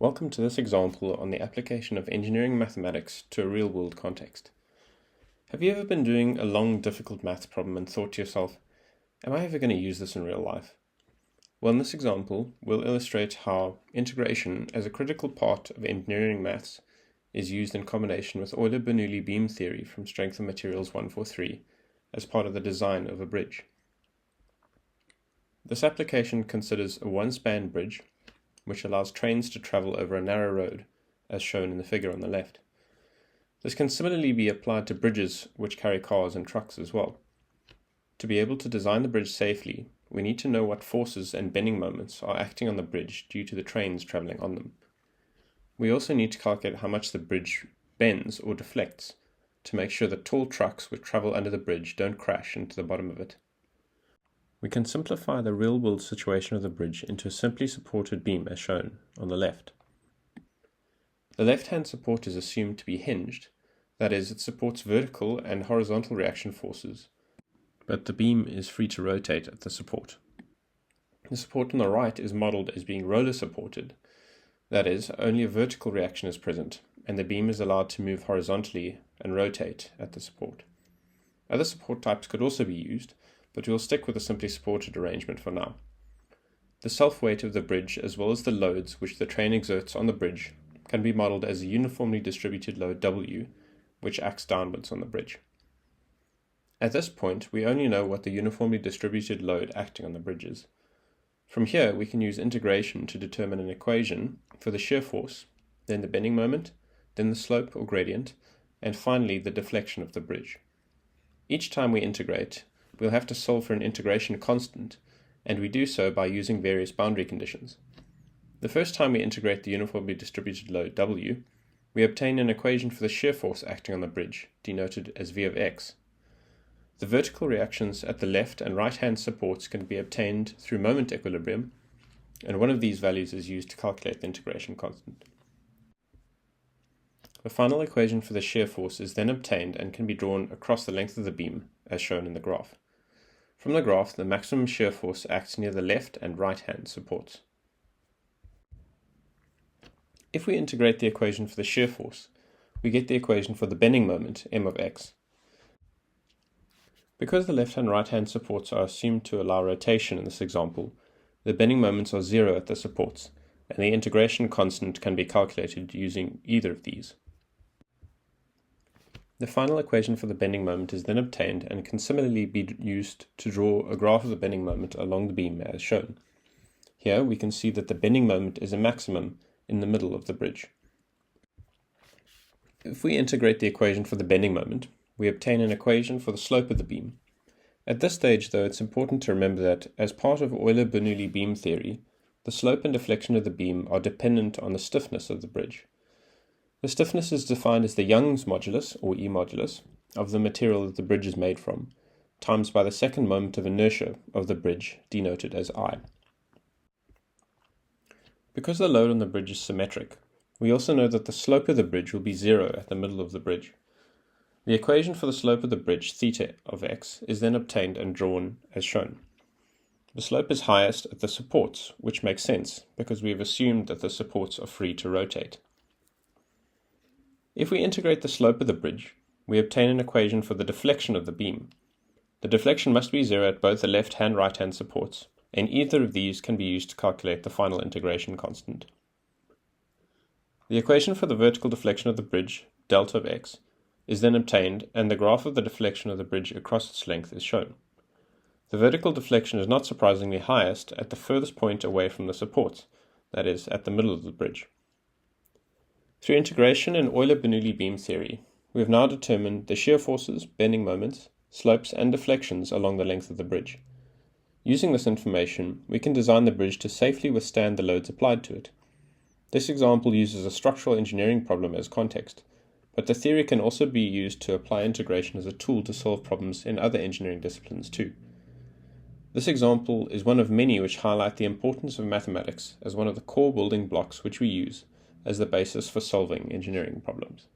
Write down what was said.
Welcome to this example on the application of engineering mathematics to a real-world context. Have you ever been doing a long, difficult maths problem and thought to yourself, am I ever going to use this in real life? Well, in this example, we'll illustrate how integration as a critical part of engineering maths is used in combination with Euler-Bernoulli beam theory from Strength of Materials 143 as part of the design of a bridge. This application considers a one-span bridge which allows trains to travel over a narrow road, as shown in the figure on the left. This can similarly be applied to bridges which carry cars and trucks as well. To be able to design the bridge safely, we need to know what forces and bending moments are acting on the bridge due to the trains traveling on them. We also need to calculate how much the bridge bends or deflects to make sure that tall trucks which travel under the bridge don't crash into the bottom of it. We can simplify the real-world situation of the bridge into a simply supported beam as shown on the left. The left-hand support is assumed to be hinged, that is, it supports vertical and horizontal reaction forces, but the beam is free to rotate at the support. The support on the right is modeled as being roller supported, that is, only a vertical reaction is present, and the beam is allowed to move horizontally and rotate at the support. Other support types could also be used, but we'll stick with a simply supported arrangement for now. The self-weight of the bridge as well as the loads which the train exerts on the bridge can be modeled as a uniformly distributed load W, which acts downwards on the bridge. At this point, we only know what the uniformly distributed load acting on the bridge is. From here, we can use integration to determine an equation for the shear force, then the bending moment, then the slope or gradient, and finally the deflection of the bridge. Each time we integrate, we'll have to solve for an integration constant, and we do so by using various boundary conditions. The first time we integrate the uniformly distributed load W, we obtain an equation for the shear force acting on the bridge, denoted as V of x. The vertical reactions at the left and right-hand supports can be obtained through moment equilibrium, and one of these values is used to calculate the integration constant. The final equation for the shear force is then obtained and can be drawn across the length of the beam, as shown in the graph. From the graph, the maximum shear force acts near the left and right-hand supports. If we integrate the equation for the shear force, we get the equation for the bending moment, m of x. Because the left and right-hand supports are assumed to allow rotation in this example, the bending moments are zero at the supports, and the integration constant can be calculated using either of these. The final equation for the bending moment is then obtained and can similarly be used to draw a graph of the bending moment along the beam as shown. Here we can see that the bending moment is a maximum in the middle of the bridge. If we integrate the equation for the bending moment, we obtain an equation for the slope of the beam. At this stage, though, it's important to remember that, as part of Euler-Bernoulli beam theory, the slope and deflection of the beam are dependent on the stiffness of the bridge. The stiffness is defined as the Young's modulus, or E modulus, of the material that the bridge is made from, times by the second moment of inertia of the bridge, denoted as I. Because the load on the bridge is symmetric, we also know that the slope of the bridge will be zero at the middle of the bridge. The equation for the slope of the bridge, theta of x, is then obtained and drawn as shown. The slope is highest at the supports, which makes sense because we have assumed that the supports are free to rotate. If we integrate the slope of the bridge, we obtain an equation for the deflection of the beam. The deflection must be zero at both the left and right-hand supports, and either of these can be used to calculate the final integration constant. The equation for the vertical deflection of the bridge, delta of x, is then obtained, and the graph of the deflection of the bridge across its length is shown. The vertical deflection is not surprisingly highest at the furthest point away from the supports, that is, at the middle of the bridge. Through integration in Euler-Bernoulli beam theory, we have now determined the shear forces, bending moments, slopes, and deflections along the length of the bridge. Using this information, we can design the bridge to safely withstand the loads applied to it. This example uses a structural engineering problem as context, but the theory can also be used to apply integration as a tool to solve problems in other engineering disciplines too. This example is one of many which highlight the importance of mathematics as one of the core building blocks which we use as the basis for solving engineering problems.